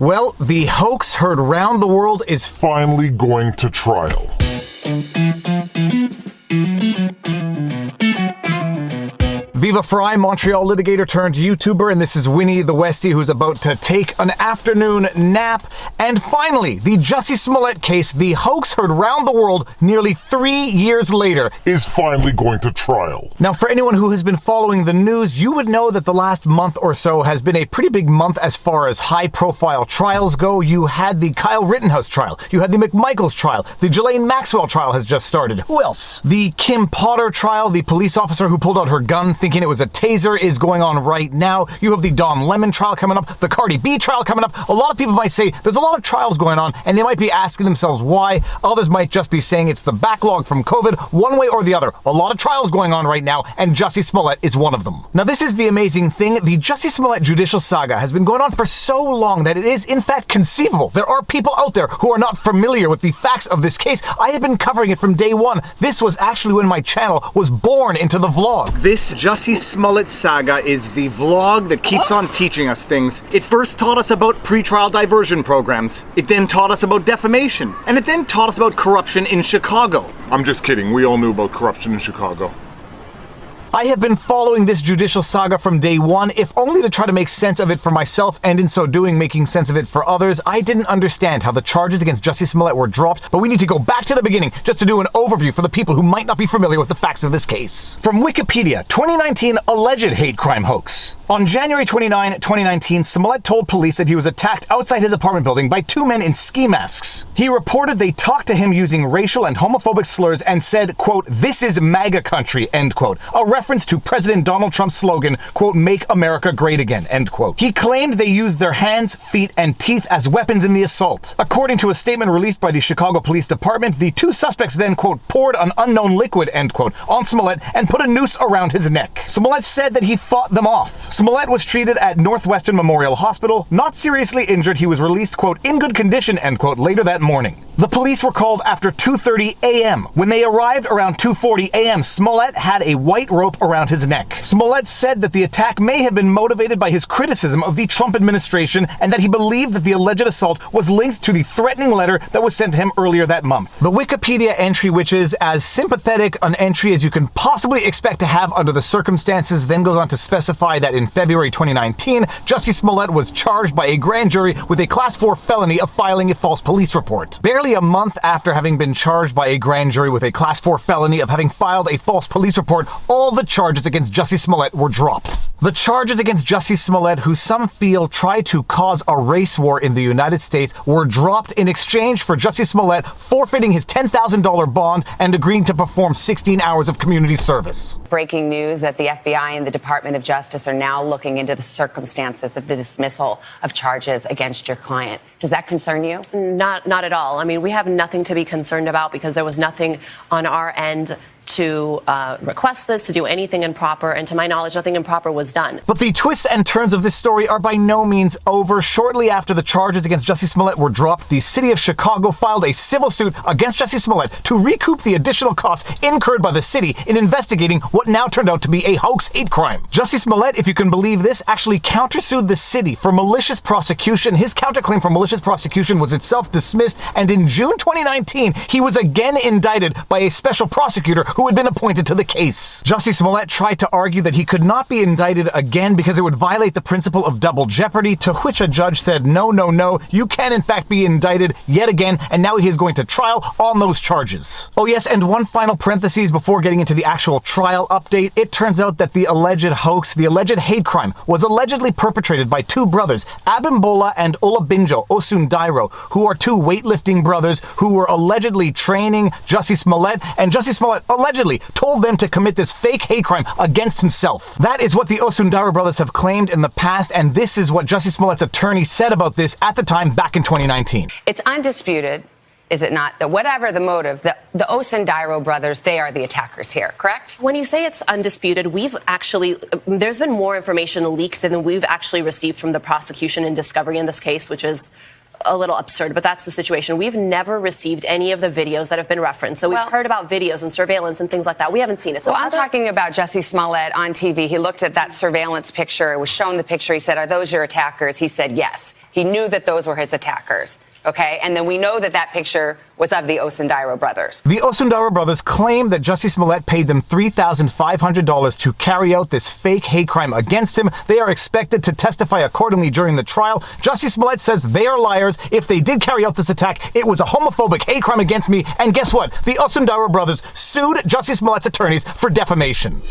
Well, the hoax heard round the world is finally going to trial. Viva Frei, Montreal litigator turned YouTuber, and this is Winnie the Westie, who's about to take an afternoon nap. And finally, the Jussie Smollett case, the hoax heard round the world nearly 3 years later, is finally going to trial. Now, for anyone who has been following the news, you would know that the last month or so has been a pretty big month as far as high-profile trials go. You had the Kyle Rittenhouse trial. You had the McMichaels trial. The Ghislaine Maxwell trial has just started. Who else? The Kim Potter trial, the police officer who pulled out her gun thinking it was a taser, is going on right now. You have the Don Lemon trial coming up, the Cardi B trial coming up. A lot of people might say there's a lot of trials going on, and they might be asking themselves why. Others might just be saying it's the backlog from COVID, one way or the other. A lot of trials going on right now, and Jussie Smollett is one of them. Now, this is the amazing thing. The Jussie Smollett judicial saga has been going on for so long that it is, in fact, conceivable. There are people out there who are not familiar with the facts of this case. I have been covering it from day one. This was actually when my channel was born into the vlog. This Jussie Smollett saga is the vlog that keeps on teaching us things. It first taught us about pretrial diversion programs. It then taught us about defamation. And it then taught us about corruption in Chicago. I'm just kidding. We all knew about corruption in Chicago. I have been following this judicial saga from day one, if only to try to make sense of it for myself, and in so doing, making sense of it for others. I didn't understand how the charges against Jussie Smollett were dropped, but we need to go back to the beginning just to do an overview for the people who might not be familiar with the facts of this case. From Wikipedia, 2019 alleged hate crime hoax. On January 29, 2019, Smollett told police that he was attacked outside his apartment building by two men in ski masks. He reported they talked to him using racial and homophobic slurs and said, quote, "This is MAGA country," end quote. A reference to President Donald Trump's slogan, quote, "Make America Great Again," end quote. He claimed they used their hands, feet, and teeth as weapons in the assault. According to a statement released by the Chicago Police Department, the two suspects then, quote, "poured an unknown liquid," end quote, on Smollett and put a noose around his neck. Smollett said that he fought them off. Smollett was treated at Northwestern Memorial Hospital, not seriously injured. He was released, quote, "in good condition," end quote, later that morning. The police were called after 2:30 a.m. When they arrived around 2:40 a.m., Smollett had a white rope around his neck. Smollett said that the attack may have been motivated by his criticism of the Trump administration and that he believed that the alleged assault was linked to the threatening letter that was sent to him earlier that month. The Wikipedia entry, which is as sympathetic an entry as you can possibly expect to have under the circumstances, then goes on to specify that in February 2019, Jussie Smollett was charged by a grand jury with a Class 4 felony of filing a false police report. Barely a month after having been charged by a grand jury with a Class 4 felony of having filed a false police report, all the charges against Jussie Smollett were dropped. The charges against Jussie Smollett, who some feel tried to cause a race war in the United States, were dropped in exchange for Jussie Smollett forfeiting his $10,000 bond and agreeing to perform 16 hours of community service. Breaking news that the FBI and the Department of Justice are now looking into the circumstances of the dismissal of charges against your client. Does that concern you? Not at all. I mean, we have nothing to be concerned about because there was nothing on our end to request this, to do anything improper, and to my knowledge, nothing improper was done. But the twists and turns of this story are by no means over. Shortly after the charges against Jussie Smollett were dropped, the city of Chicago filed a civil suit against Jussie Smollett to recoup the additional costs incurred by the city in investigating what now turned out to be a hoax hate crime. Jussie Smollett, if you can believe this, actually countersued the city for malicious prosecution. His counterclaim for malicious prosecution was itself dismissed, and in June 2019, he was again indicted by a special prosecutor who had been appointed to the case. Jussie Smollett tried to argue that he could not be indicted again because it would violate the principle of double jeopardy, to which a judge said, no, you can in fact be indicted yet again, and now he is going to trial on those charges. Oh yes, and one final parenthesis before getting into the actual trial update. It turns out that the alleged hoax, the alleged hate crime, was allegedly perpetrated by two brothers, Abimbola and Olabinjo Osundairo, who are two weightlifting brothers who were allegedly training Jussie Smollett, and Jussie Smollett allegedly told them to commit this fake hate crime against himself. That is what the Osundairo brothers have claimed in the past, and this is what Jussie Smollett's attorney said about this at the time back in 2019. It's undisputed, is it not, that whatever the motive, the Osundairo brothers, they are the attackers here, correct? When you say it's undisputed, there's been more information leaked than we've actually received from the prosecution and discovery in this case, which is a little absurd, but that's the situation. We've never received any of the videos that have been referenced. So we've heard about videos and surveillance and things like that. We haven't seen it. So I'm talking about Jussie Smollett on TV. He looked at that surveillance picture. It was shown the picture. He said, "Are those your attackers?" He said, "Yes." He knew that those were his attackers. Okay, and then we know that that picture was of the Osundairo brothers. The Osundairo brothers claim that Jussie Smollett paid them $3,500 to carry out this fake hate crime against him. They are expected to testify accordingly during the trial. Jussie Smollett says they are liars. If they did carry out this attack, it was a homophobic hate crime against me. And guess what? The Osundairo brothers sued Jussie Smollett's attorneys for defamation.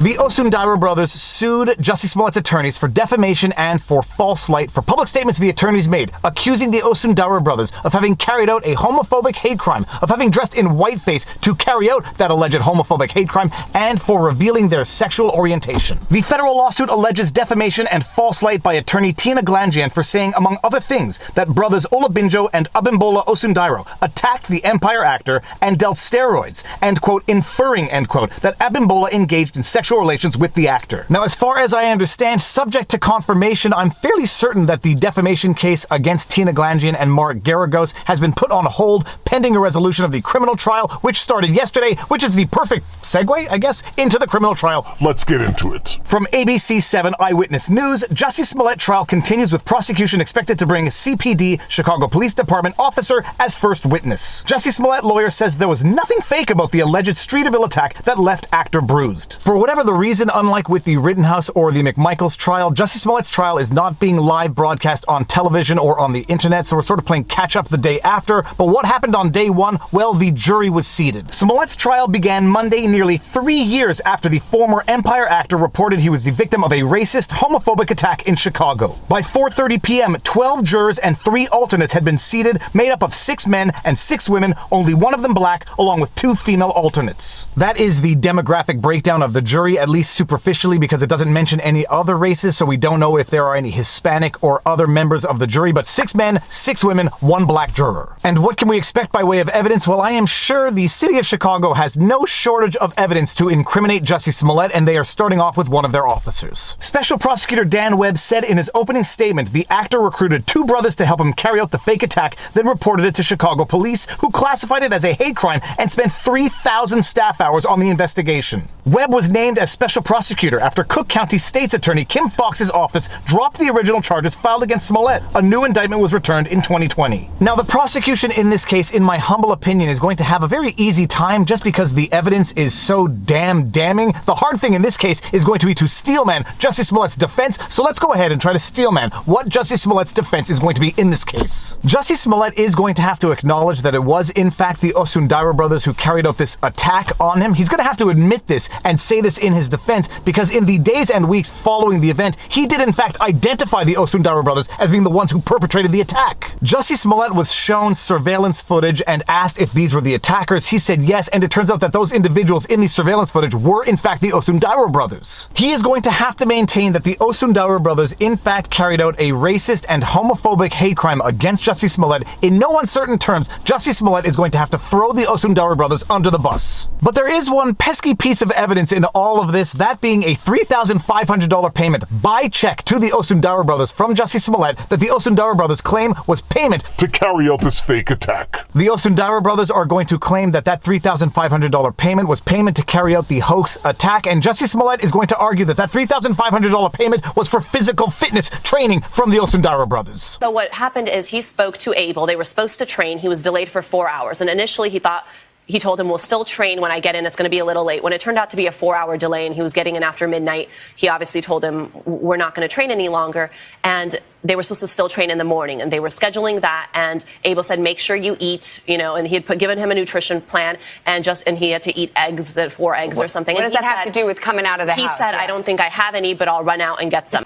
The Osundairo brothers sued Jussie Smollett's attorneys for defamation and for false light for public statements the attorneys made, accusing the Osundairo brothers of having carried out a homophobic hate crime, of having dressed in whiteface to carry out that alleged homophobic hate crime, and for revealing their sexual orientation. The federal lawsuit alleges defamation and false light by attorney Tina Glangian for saying, among other things, that brothers Olabinjo and Abimbola Osundairo attacked the Empire actor and dealt steroids, and, quote, inferring, end quote, that Abimbola engaged in sexual relations with the actor. Now, as far as I understand, subject to confirmation, I'm fairly certain that the defamation case against Tina Glangian and Mark Garagos has been put on hold pending a resolution of the criminal trial, which started yesterday, which is the perfect segue, I guess, into the criminal trial. Let's get into it. From ABC 7 Eyewitness News, Jussie Smollett trial continues with prosecution expected to bring CPD, Chicago Police Department officer, as first witness. Jussie Smollett lawyer says there was nothing fake about the alleged Streeterville attack that left actor bruised. For whatever the reason, unlike with the Rittenhouse or the McMichaels trial, Jussie Smollett's trial is not being live broadcast on television or on the internet, so we're sort of playing catch up the day after. But what happened on day one? Well, the jury was seated. Smollett's trial began Monday, nearly 3 years after the former Empire actor reported he was the victim of a racist, homophobic attack in Chicago. By 4:30 p.m., 12 jurors and 3 alternates had been seated, made up of 6 men and 6 women, only one of them black, along with 2 female alternates. That is the demographic breakdown of the jury, at least superficially, because it doesn't mention any other races, so we don't know if there are any Hispanic or other members of the jury, but 6 men, 6 women, 1 black juror. And what can we expect by way of evidence? Well, I am sure the city of Chicago has no shortage of evidence to incriminate Jussie Smollett, and they are starting off with one of their officers. Special Prosecutor Dan Webb said in his opening statement the actor recruited 2 brothers to help him carry out the fake attack, then reported it to Chicago police, who classified it as a hate crime and spent 3,000 staff hours on the investigation. Webb was named as special prosecutor after Cook County State's Attorney Kim Foxx's office dropped the original charges filed against Smollett. A new indictment was returned in 2020. Now, the prosecution in this case, in my humble opinion, is going to have a very easy time just because the evidence is so damn damning. The hard thing in this case is going to be to steelman Jussie Smollett's defense, so let's go ahead and try to steelman what Jussie Smollett's defense is going to be in this case. Jussie Smollett is going to have to acknowledge that it was, in fact, the Osundairo brothers who carried out this attack on him. He's going to have to admit this and say this in his defense, because in the days and weeks following the event, he did in fact identify the Osundairo brothers as being the ones who perpetrated the attack. Jussie Smollett was shown surveillance footage and asked if these were the attackers. He said yes, and it turns out that those individuals in the surveillance footage were in fact the Osundairo brothers. He is going to have to maintain that the Osundairo brothers in fact carried out a racist and homophobic hate crime against Jussie Smollett. In no uncertain terms, Jussie Smollett is going to have to throw the Osundairo brothers under the bus. But there is one pesky piece of evidence in all of this, that being a $3,500 payment by check to the Osundairo brothers from Jussie Smollett that the Osundairo brothers claim was payment To carry out this fake attack. The Osundairo brothers are going to claim that that $3,500 payment was payment to carry out the hoax attack, and Jussie Smollett is going to argue that that $3,500 payment was for physical fitness training from the Osundairo brothers. So what happened is he spoke to Abel. They were supposed to train. He was delayed for 4 hours. And initially he told him, we'll still train when I get in. It's going to be a little late. When it turned out to be a 4-hour delay and he was getting in after midnight, he obviously told him, we're not going to train any longer. And they were supposed to still train in the morning, and they were scheduling that. And Abel said, make sure you eat, and he had given him a nutrition plan, and he had to eat eggs, 4 eggs or something. What does that have to do with coming out of the house? He said, I don't think I have any, but I'll run out and get some.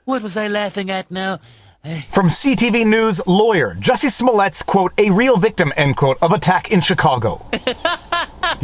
What was I laughing at now? From CTV News, lawyer Jussie Smollett's, quote, a real victim, end quote, of attack in Chicago.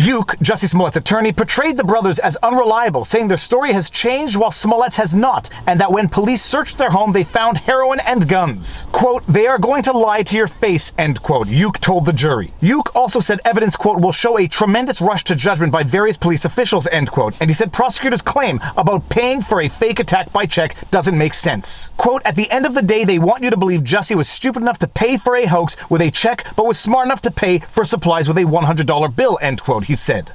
Uke, Jussie Smollett's attorney, portrayed the brothers as unreliable, saying their story has changed while Smollett's has not, and that when police searched their home, they found heroin and guns. Quote, "They are going to lie to your face," end quote, Uke told the jury. Uke also said evidence, quote, "will show a tremendous rush to judgment by various police officials," end quote, and he said prosecutors' claim about paying for a fake attack by check doesn't make sense. Quote, "At the end of the day, they want you to believe Jussie was stupid enough to pay for a hoax with a check, but was smart enough to pay for supplies with a $100 bill," end quote, he said.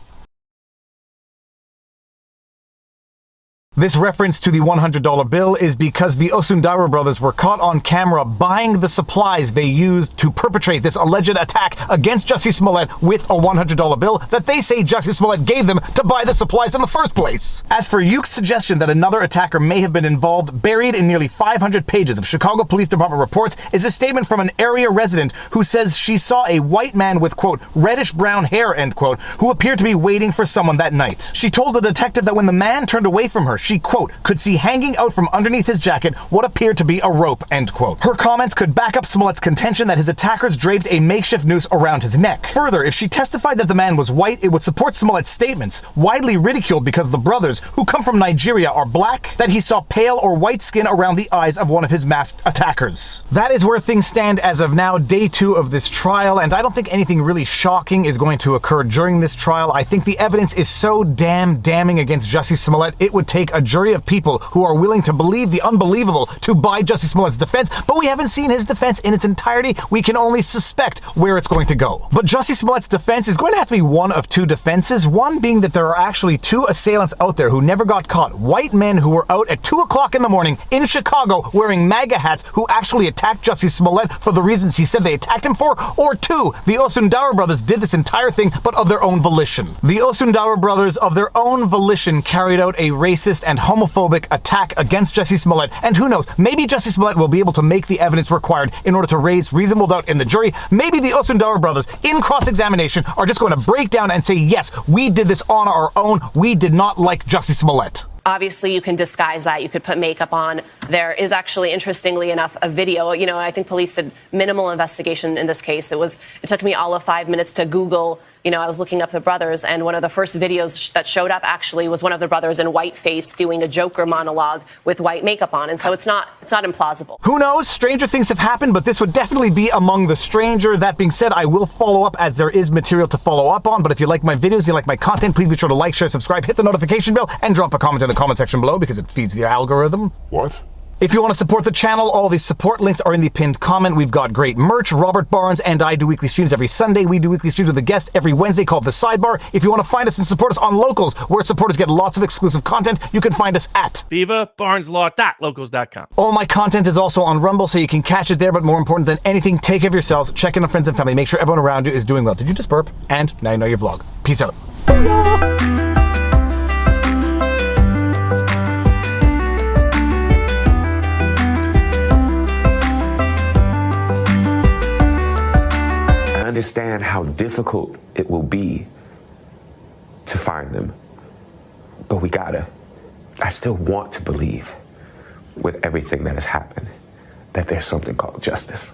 This reference to the $100 bill is because the Osundaira brothers were caught on camera buying the supplies they used to perpetrate this alleged attack against Jussie Smollett with a $100 bill that they say Jussie Smollett gave them to buy the supplies in the first place. As for Uke's suggestion that another attacker may have been involved, buried in nearly 500 pages of Chicago Police Department reports is a statement from an area resident who says she saw a white man with, quote, "reddish-brown hair," end quote, who appeared to be waiting for someone that night. She told the detective that when the man turned away from her, she, quote, "could see hanging out from underneath his jacket what appeared to be a rope," end quote. Her comments could back up Smollett's contention that his attackers draped a makeshift noose around his neck. Further, if she testified that the man was white, it would support Smollett's statements, widely ridiculed because the brothers, who come from Nigeria, are black, that he saw pale or white skin around the eyes of one of his masked attackers. That is where things stand as of now, day 2 of this trial, and I don't think anything really shocking is going to occur during this trial. I think the evidence is so damning against Jussie Smollett, it would take a jury of people who are willing to believe the unbelievable to buy Jussie Smollett's defense, but we haven't seen his defense in its entirety. We can only suspect where it's going to go. But Jussie Smollett's defense is going to have to be one of 2 defenses, one being that there are actually 2 assailants out there who never got caught, white men who were out at 2 o'clock in the morning in Chicago wearing MAGA hats who actually attacked Jussie Smollett for the reasons he said they attacked him for, or 2, the Osundaira brothers did this entire thing but of their own volition. The Osundaira brothers of their own volition carried out a racist and homophobic attack against Jussie Smollett, and who knows, maybe Jussie Smollett will be able to make the evidence required in order to raise reasonable doubt in the jury. Maybe the Osundaira brothers, in cross-examination, are just going to break down and say, yes, we did this on our own, we did not like Jussie Smollett. Obviously, you can disguise that. You could put makeup on. There is actually, interestingly enough, a video. You know, I think police did minimal investigation in this case. It took me all of 5 minutes to Google. You know, I was looking up the brothers, and one of the first videos that showed up actually was one of the brothers in whiteface doing a Joker monologue with white makeup on. And so it's not implausible. Who knows? Stranger things have happened, but this would definitely be among the stranger. That being said, I will follow up as there is material to follow up on. But if you like my videos, you like my content, please be sure to like, share, subscribe, hit the notification bell, and drop a comment in the comment section below because it feeds the algorithm. What? If you want to support the channel, all the support links are in the pinned comment. We've got great merch. Robert Barnes and I do weekly streams every Sunday. We do weekly streams with a guest every Wednesday called The Sidebar. If you want to find us and support us on Locals, where supporters get lots of exclusive content, you can find us at VivaBarnesLaw.locals.com. All my content is also on Rumble, so you can catch it there, but more important than anything, take care of yourselves, check in on friends and family, make sure everyone around you is doing well. Did you just burp? And now you know your vlog. Peace out. I understand how difficult it will be to find them, but we gotta. I still want to believe, with everything that has happened, that there's something called justice.